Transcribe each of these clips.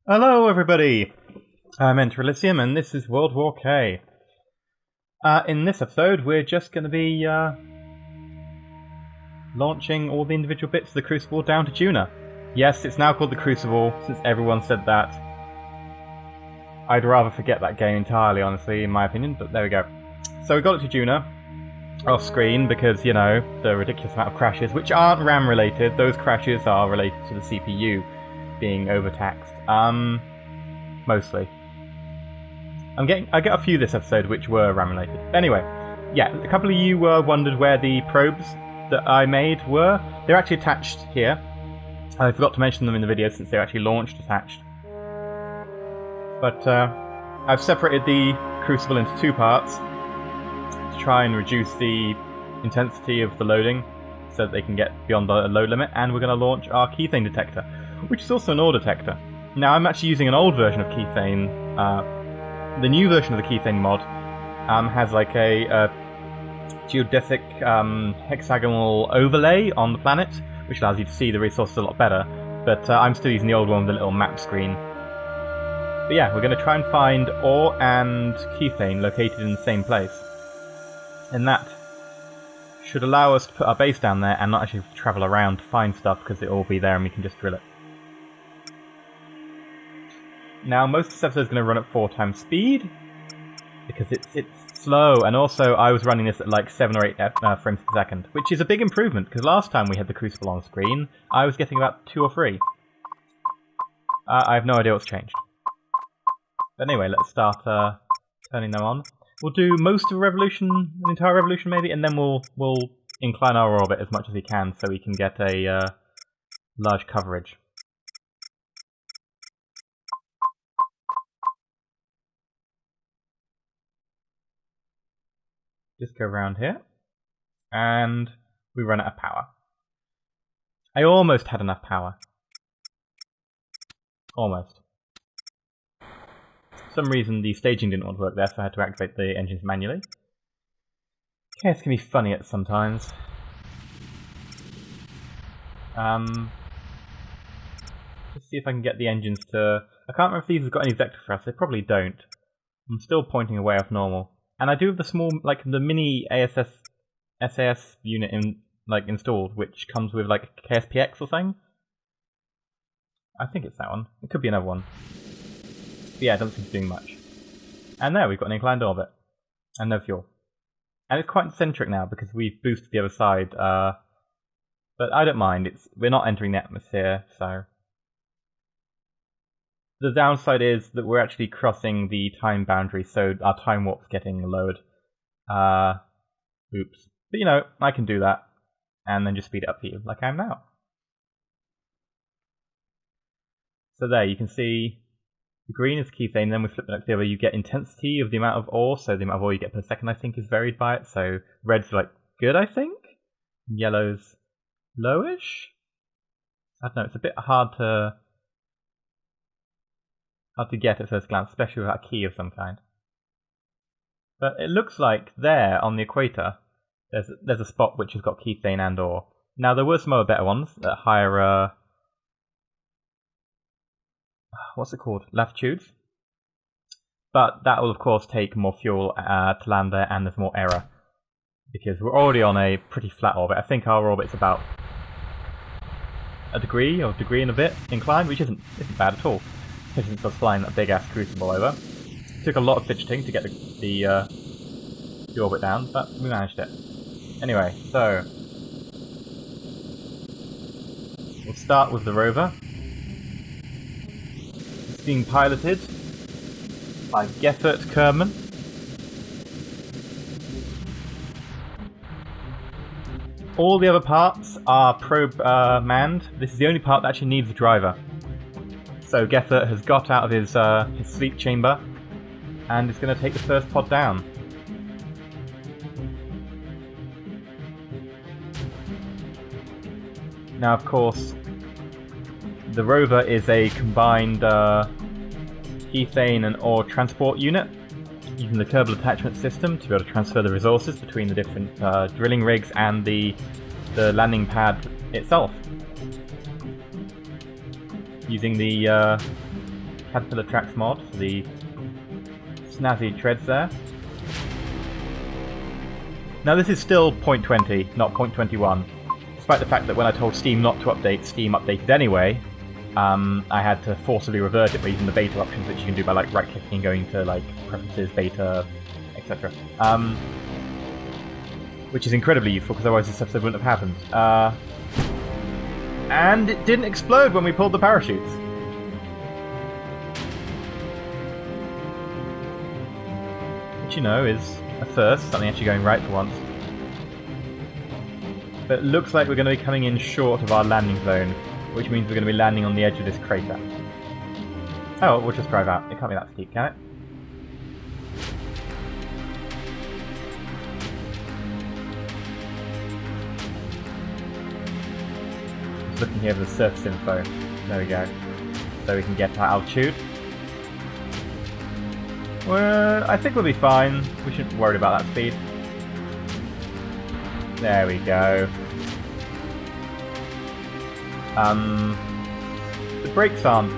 Hello everybody! I'm EnterElysium and this is World War K. In this episode we're just going to be launching all the individual bits of the crucible down to Duna. Yes, it's now called the Crucible, since everyone said that. I'd rather forget that game entirely, honestly, in my opinion, but there we go. So we got it to Duna, off screen, because, you know, the ridiculous amount of crashes, which aren't RAM related, those crashes are related to the CPU being overtaxed. Mostly. I get a few this episode which were RAM related. Anyway, yeah, a couple of you wondered where the probes that I made were. They're actually attached here. I forgot to mention them in the video since they're actually launched attached. But I've separated the crucible into two parts to try and reduce the intensity of the loading so that they can get beyond the load limit, and we're going to launch our keythane detector, which is also an ore detector. Now, I'm actually using an old version of keythane. The new version of the keythane mod has like a geodesic hexagonal overlay on the planet, which allows you to see the resources a lot better, but I'm still using the old one with the little map screen. But yeah, we're going to try and find ore and keythane located in the same place. And that should allow us to put our base down there and not actually travel around to find stuff, because it'll all be there and we can just drill it. Now, most of this episode is going to run at 4 times speed, because it's slow, and also I was running this at like 7 or 8 frames per second, which is a big improvement, because last time we had the Crucible on screen, I was getting about 2 or 3. I have no idea what's changed. But anyway, let's start turning them on. We'll do most of a revolution, an entire revolution maybe, and then we'll incline our orbit as much as we can so we can get a large coverage. Just go around here, and we run out of power. I almost had enough power. Almost. For some reason the staging didn't want to work there, so I had to activate the engines manually. Okay, this can be funny at sometimes. Let's see if I can get the engines to... I can't remember if these have got any vector thrust. They probably don't. I'm still pointing away off normal. And I do have the small, like the mini SAS unit installed, which comes with like KSPX or something. I think it's that one. It could be another one. But yeah, it doesn't seem to be doing much. And there, we've got an inclined orbit. And no fuel. And it's quite centric now because we've boosted the other side. But I don't mind. We're not entering the atmosphere, so... The downside is that we're actually crossing the time boundary, so our time warp's getting lowered. Oops. But you know, I can do that, and then just speed it up for you, like I am now. So there, you can see the green is keythane, then we flip it over, you get intensity of the amount of ore, so the amount of ore you get per second, I think, is varied by it. So red's like good, I think. Yellow's lowish. I don't know, it's a bit hard to get at first glance, especially without a key of some kind. But it looks like there on the equator, there's a spot which has got keythane and ore. Now there were some other better ones at higher, what's it called? Latitudes. But that will of course take more fuel to land there, and there's more error. Because we're already on a pretty flat orbit. I think our orbit's about a degree, or degree and a bit inclined, which isn't bad at all. Since I was flying that big ass crucible over. It took a lot of fidgeting to get the orbit down, but we managed it. Anyway, so we'll start with the rover. It's being piloted by Kerbal. All the other parts are probe manned. This is the only part that actually needs a driver. So Geffert has got out of his sleep chamber and is going to take the first pod down. Now, of course, the rover is a combined keythane and ore transport unit, using the Kerbal attachment system to be able to transfer the resources between the different drilling rigs and the landing pad itself. Using the Caterpillar Tracks mod for the snazzy treads there. Now this is still 0.20, not 0.21. Despite the fact that when I told Steam not to update, Steam updated anyway. I had to forcibly revert it by using the beta options, which you can do by like right-clicking and going to like preferences, beta, etc. Which is incredibly useful because otherwise this episode wouldn't have happened. And it didn't explode when we pulled the parachutes. Which, you know, is a first, something actually going right for once. But it looks like we're going to be coming in short of our landing zone, which means we're going to be landing on the edge of this crater. Oh, we'll just drive out. It can't be that steep, can it? Just looking here for the surface info. There we go. So we can get to altitude. Well, I think we'll be fine. We shouldn't be worried about that speed. There we go. The brakes aren't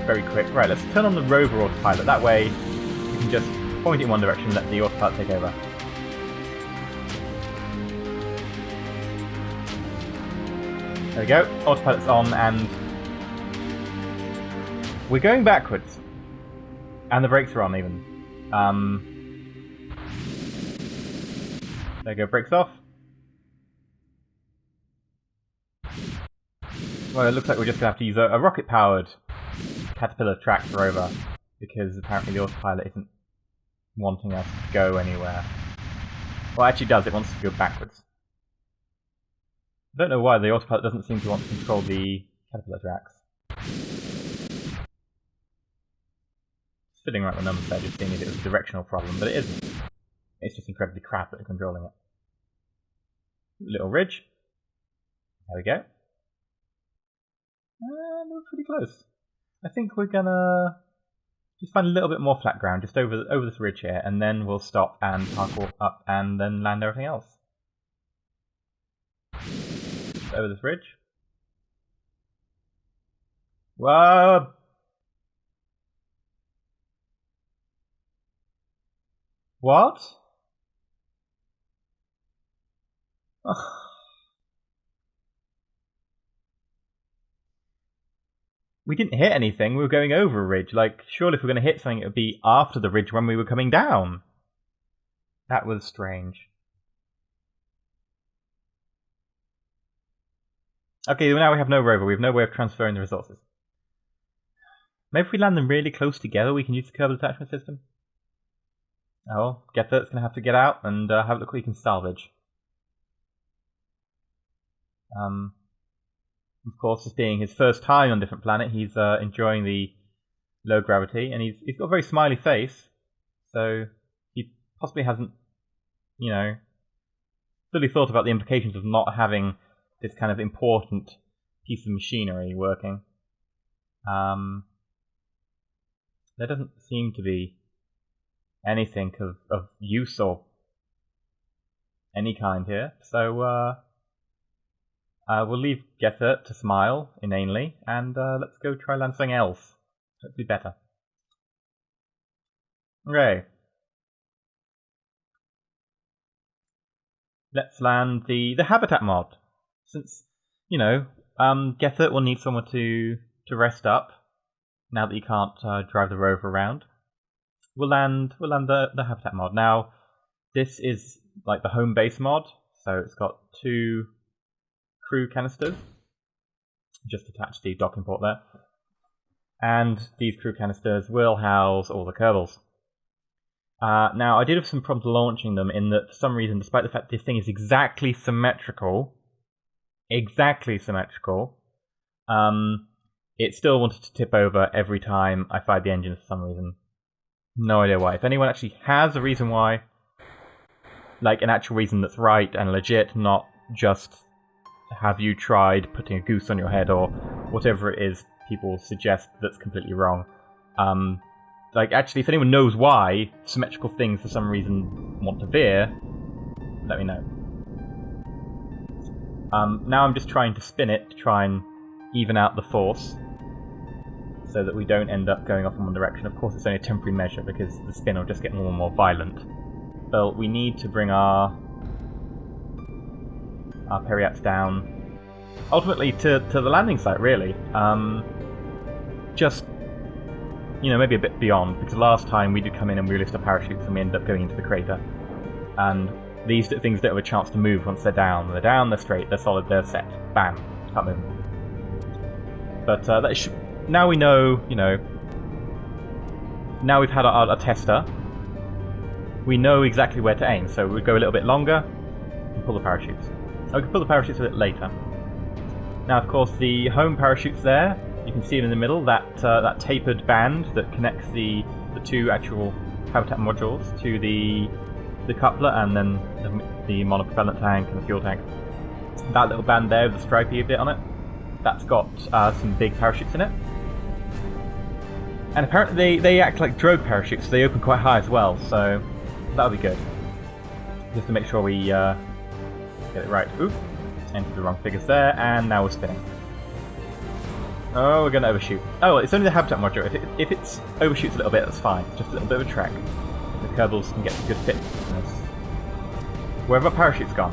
very quick. Right, let's turn on the Rover autopilot. That way we can just point it in one direction and let the autopilot take over. There we go. Autopilot's on and we're going backwards. And the brakes are on even. There we go, brakes off. Well, it looks like we're just going to have to use a rocket-powered Caterpillar Tracks Rover, because apparently the autopilot isn't wanting us to go anywhere. Well, it actually does, it wants to go backwards. I don't know why the autopilot doesn't seem to want to control the Caterpillar Tracks. Fiddling around the numbers there, just seeing if it was a directional problem, but it isn't. It's just incredibly crap at controlling it. Little ridge. There we go. And we're pretty close. I think we're gonna just find a little bit more flat ground, just over this ridge here, and then we'll stop and parkour up and then land everything else. Just over this ridge. Whoa! What? We didn't hit anything, we were going over a ridge. Like, surely if we were going to hit something, it would be after the ridge when we were coming down. That was strange. Okay, now we have no rover, we have no way of transferring the resources. Maybe if we land them really close together, we can use the Kerbal attachment system? Oh, Getter's going to have to get out and have a look what he can salvage. Of course, this being his first time on a different planet, he's enjoying the low gravity, and he's got a very smiley face, so he possibly hasn't, you know, fully thought about the implications of not having this kind of important piece of machinery working. There doesn't seem to be anything of use or any kind here, so we'll leave Getter to smile inanely, and let's go try land something else. Hopefully better. Okay. Let's land the habitat mod. Since, you know, Getter will need somewhere to rest up now that you can't drive the rover around. We'll land the habitat mod. Now, this is like the home base mod, so it's got 2 crew canisters. Just attach the docking port there. And these crew canisters will house all the Kerbals. Now, I did have some problems launching them in that, for some reason, despite the fact this thing is exactly symmetrical, it still wanted to tip over every time I fired the engine for some reason. No idea why. If anyone actually has a reason why, like an actual reason that's right and legit, not just have you tried putting a goose on your head or whatever it is people suggest that's completely wrong. Like, actually, if anyone knows why symmetrical things for some reason want to veer, let me know. Now I'm just trying to spin it to try and even out the force. so that we don't end up going off in one direction. Of course, it's only a temporary measure because the spin will just get more and more violent. So we need to bring our periaps down, ultimately to the landing site, really. Just, you know, maybe a bit beyond, because last time we did come in and we released our parachutes and we ended up going into the crater. And these things don't have a chance to move once they're down. They're down, they're straight, they're solid, they're set. Bam. Can't move. But now we know, you know, now we've had our tester, we know exactly where to aim, so we go a little bit longer and pull the parachutes. We can pull the parachutes a bit later. Now, of course, the home parachute's there. You can see it in the middle, that tapered band that connects the two actual habitat modules to the coupler and then the monopropellant tank and the fuel tank. That little band there with the stripy bit on it, that's got some big parachutes in it. And apparently they act like drogue parachutes, so they open quite high as well, so that'll be good. Just to make sure we get it right. Oop, entered the wrong figures there, and now we're spinning. Oh, we're going to overshoot. Oh, it's only the habitat module. If it overshoots a little bit, that's fine. It's just a little bit of a trek. The Kerbals can get a good fit in this. Wherever our parachute's gone.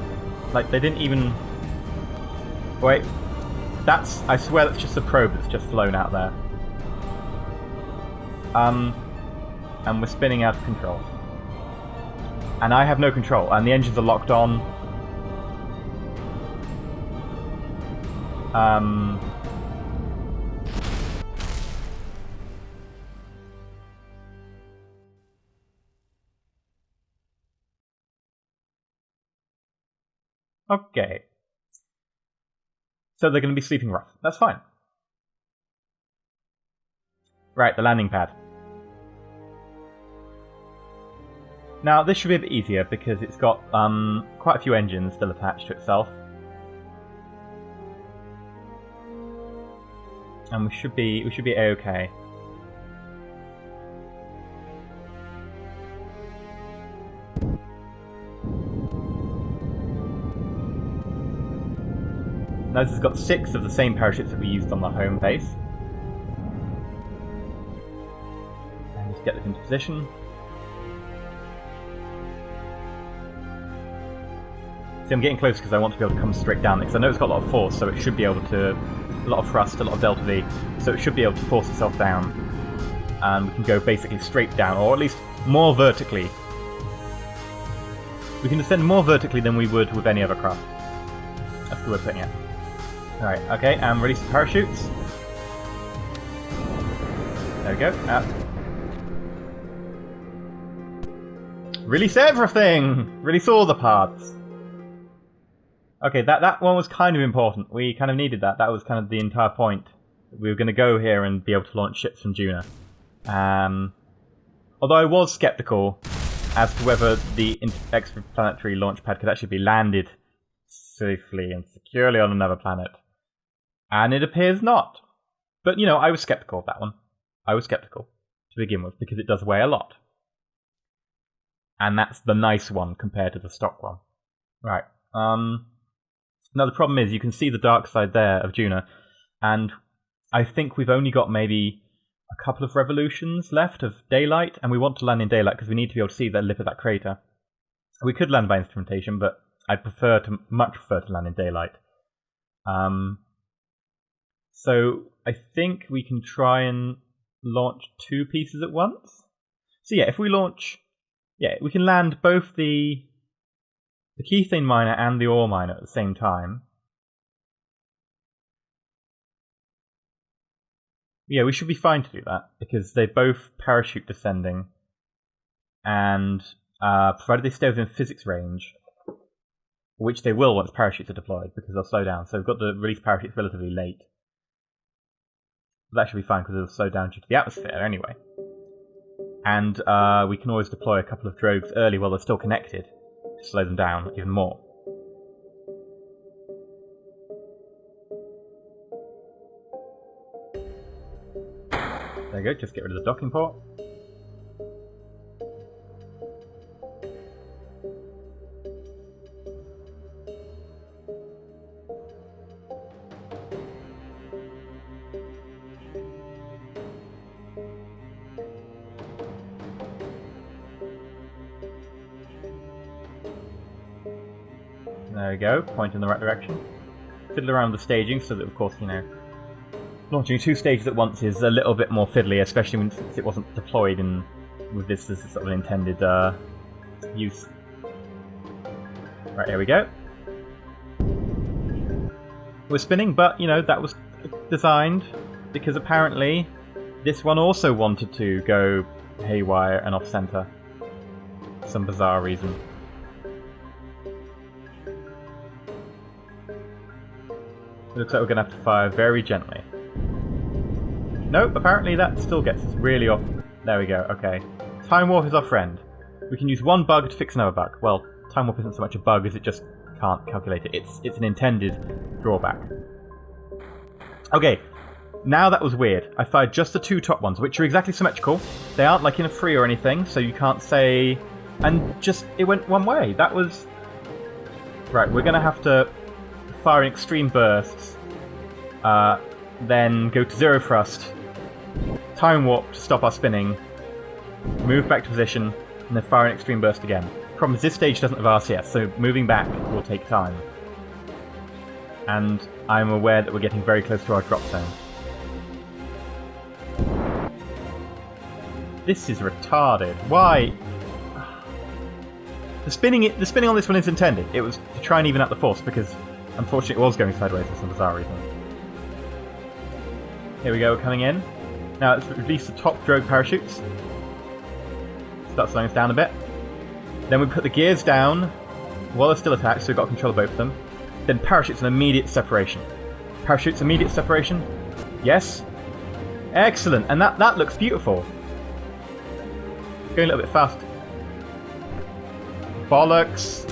Like, they didn't even... Wait. I swear that's just a probe that's just flown out there. And we're spinning out of control. And I have no control, and the engines are locked on. Okay. So they're going to be sleeping rough. That's fine. Right, the landing pad. Now, this should be a bit easier because it's got quite a few engines still attached to itself. And we should be A-okay. Now this has got 6 of the same parachutes that we used on the home base. And just get this into position. See, I'm getting close because I want to be able to come straight down because I know it's got a lot of force, so it should be able to... a lot of thrust, a lot of delta V, so it should be able to force itself down. And we can go basically straight down, or at least more vertically. We can descend more vertically than we would with any other craft. That's the way of putting it. Alright, okay, and release the parachutes. There we go. Release everything! Release all the parts! Okay, that one was kind of important. We kind of needed that. That was kind of the entire point. We were going to go here and be able to launch ships from Duna. Although I was skeptical as to whether the extraplanetary launch pad could actually be landed safely and securely on another planet. And it appears not. But, you know, I was skeptical of that one. I was skeptical to begin with, because it does weigh a lot. And that's the nice one compared to the stock one. Right. Now the problem is, you can see the dark side there of Duna, and I think we've only got maybe a couple of revolutions left of daylight, and we want to land in daylight because we need to be able to see the lip of that crater. We could land by instrumentation, but I'd much prefer to land in daylight. So I think we can try and launch 2 pieces at once. So yeah, if we launch... yeah, we can land both the Keythane miner and the ore miner at the same time. Yeah, we should be fine to do that, because they're both parachute descending, and provided they stay within physics range, which they will once parachutes are deployed, because they'll slow down. So we've got to release parachutes relatively late. But that should be fine, because they'll slow down due to the atmosphere anyway. And we can always deploy a couple of drogues early while they're still connected, to slow them down even more. There you go, just get rid of the docking port. There we go, point in the right direction. Fiddle around with the staging so that, of course, you know, launching 2 stages at once is a little bit more fiddly, especially since it wasn't deployed with this as sort of an intended use. Right, here we go. We're spinning, but, you know, that was designed because apparently this one also wanted to go haywire and off-center for some bizarre reason. It looks like we're going to have to fire very gently. Nope, apparently that still gets us really off. There we go, okay. Time Warp is our friend. We can use one bug to fix another bug. Well, Time Warp isn't so much a bug as it just can't calculate it. It's an intended drawback. Okay, now that was weird. I fired just the 2 top ones, which are exactly symmetrical. They aren't like in a free or anything, so you can't say... And just, it went one way. That was... Right, we're going to have to fire in extreme bursts, then go to 0 thrust, Time Warp to stop our spinning, move back to position, and then fire an extreme burst again. Problem is this stage doesn't have RCS, so moving back will take time. And I'm aware that we're getting very close to our drop zone. This is retarded. Why? The spinning on this one is intended. It was to try and even out the force, because unfortunately it was going sideways for some bizarre reason. Here we go, we're coming in. Now let's release the top drogue parachutes. Start slowing us down a bit. Then we put the gears down while they're still attached, so we've got control of both of them. Then parachutes and immediate separation. Parachutes, immediate separation. Yes. Excellent, and that looks beautiful. Going a little bit fast. Bollocks.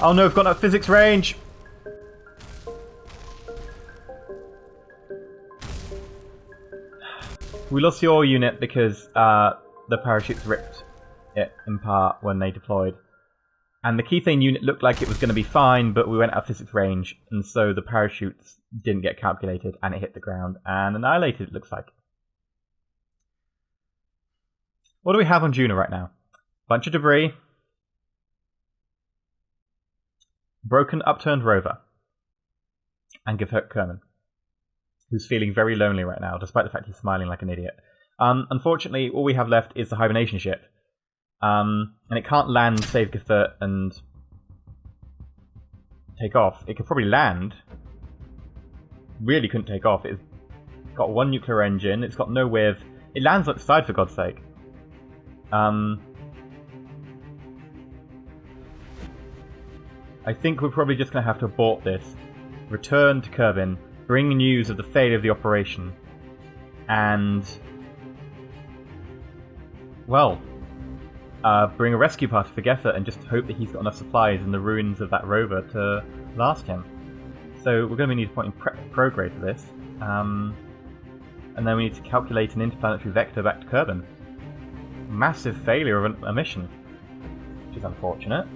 Oh no, we've got that physics range. We lost the ore unit because the parachutes ripped it in part when they deployed. And the Kethane unit looked like it was going to be fine, but we went out of physics range, and so the parachutes didn't get calculated, and it hit the ground and annihilated, it looks like. What do we have on Duna right now? Bunch of debris. Broken, upturned rover. And Gavert Kerman, who's feeling very lonely right now, despite the fact he's smiling like an idiot. Unfortunately, all we have left is the hibernation ship. And it can't land, save Gavert, and take off. It could probably land. Really couldn't take off. It's got 1 nuclear engine. It's got no whiv. It lands like the side, for God's sake. I think we're probably just going to have to abort this, return to Kerbin, bring news of the failure of the operation, and, well, bring a rescue party for Geffert and just hope that he's got enough supplies in the ruins of that rover to last him. So we're going to need to point in prograde for this, and then we need to calculate an interplanetary vector back to Kerbin. Massive failure of a mission, which is unfortunate.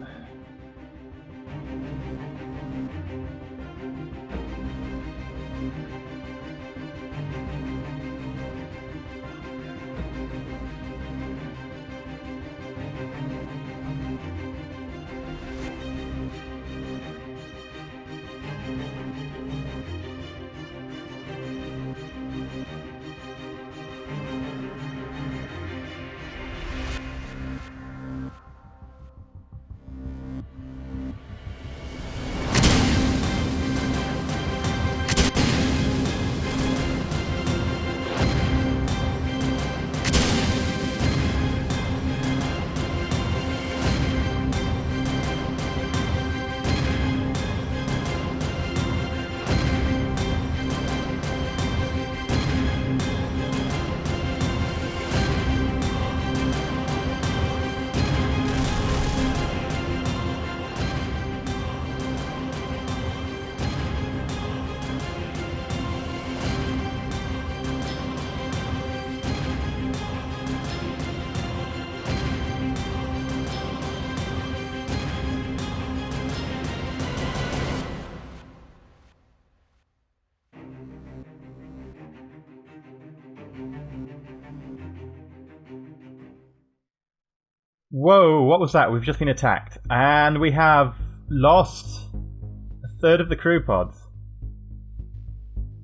Whoa, what was that? We've just been attacked. And we have lost a third of the crew pods.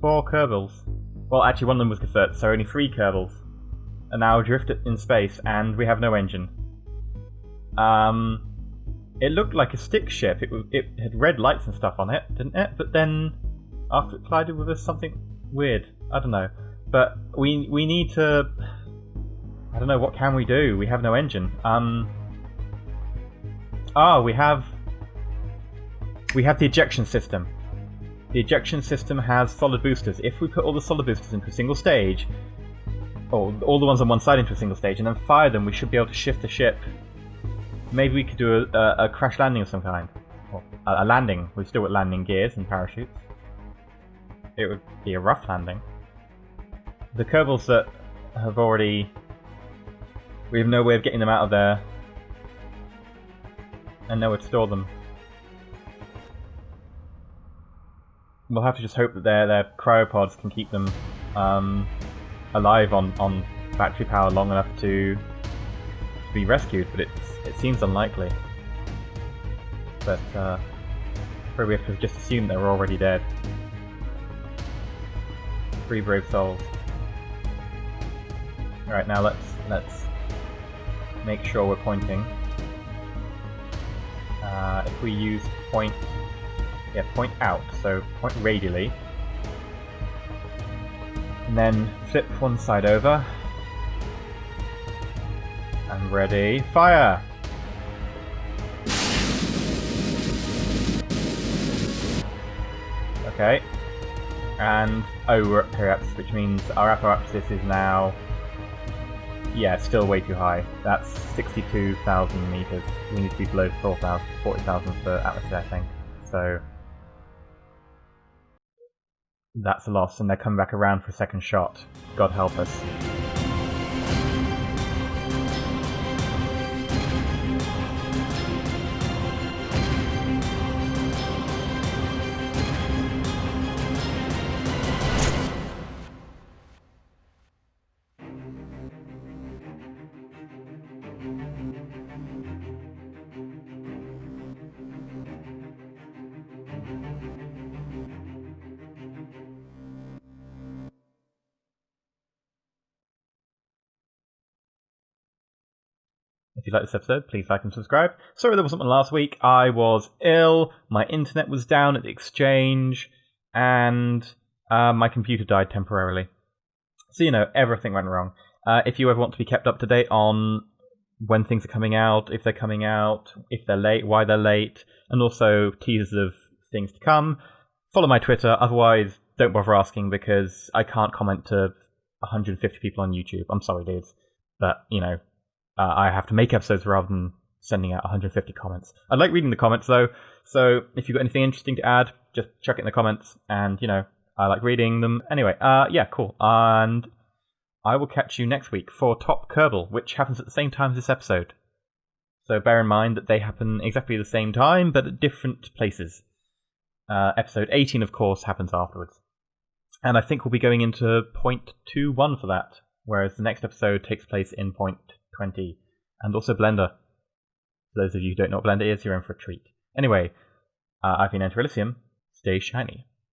4 Kerbals. Well, actually, one of them was Gefert, so only 3 Kerbals are now adrift in space, and we have no engine. It looked like a stick ship. It had red lights and stuff on it, didn't it? But then, after it collided with us, something weird. I don't know. But we need to... I don't know, what can we do? We have no engine. We have the ejection system. The ejection system has solid boosters. If we put all the solid boosters into a single stage, or all the ones on one side into a single stage, and then fire them, we should be able to shift the ship. Maybe we could do a crash landing of some kind. Or a landing. We've still got landing gears and parachutes. It would be a rough landing. The Kerbals that have already... We have no way of getting them out of there. And nowhere to store them. We'll have to just hope that their cryopods can keep them alive on battery power long enough to be rescued, but it seems unlikely. But probably we have to just assume they're already dead. 3 brave souls. Alright, now let's make sure we're pointing. If we use point out, so point radially, and then flip one side over, and ready, fire! Okay, and we're at periapsis, which means our apparatus is now, still way too high. That's 62,000 meters. We need to be below 40,000 for atmosphere, I think. So that's a loss, and they're coming back around for a second shot. God help us. If you like this episode, please like and subscribe. Sorry there wasn't one last week. I was ill, my internet was down at the exchange, and my computer died temporarily. So, everything went wrong. If you ever want to be kept up to date on when things are coming out, if they're late, why they're late, and also teasers of things to come, follow my Twitter. Otherwise, don't bother asking, because I can't comment to 150 people on YouTube. I'm sorry, dudes. But, I have to make episodes rather than sending out 150 comments. I like reading the comments, though, so if you've got anything interesting to add, just chuck it in the comments, and, I like reading them. Anyway, cool. And I will catch you next week for Top Kerbal, which happens at the same time as this episode. So bear in mind that they happen exactly the same time, but at different places. Episode 18, of course, happens afterwards. And I think we'll be going into point 21 for that, whereas the next episode takes place in point 20, and also Blender. For those of you who don't know what Blender is, you're in for a treat. Anyway, I've been EnterElysium. Stay shiny.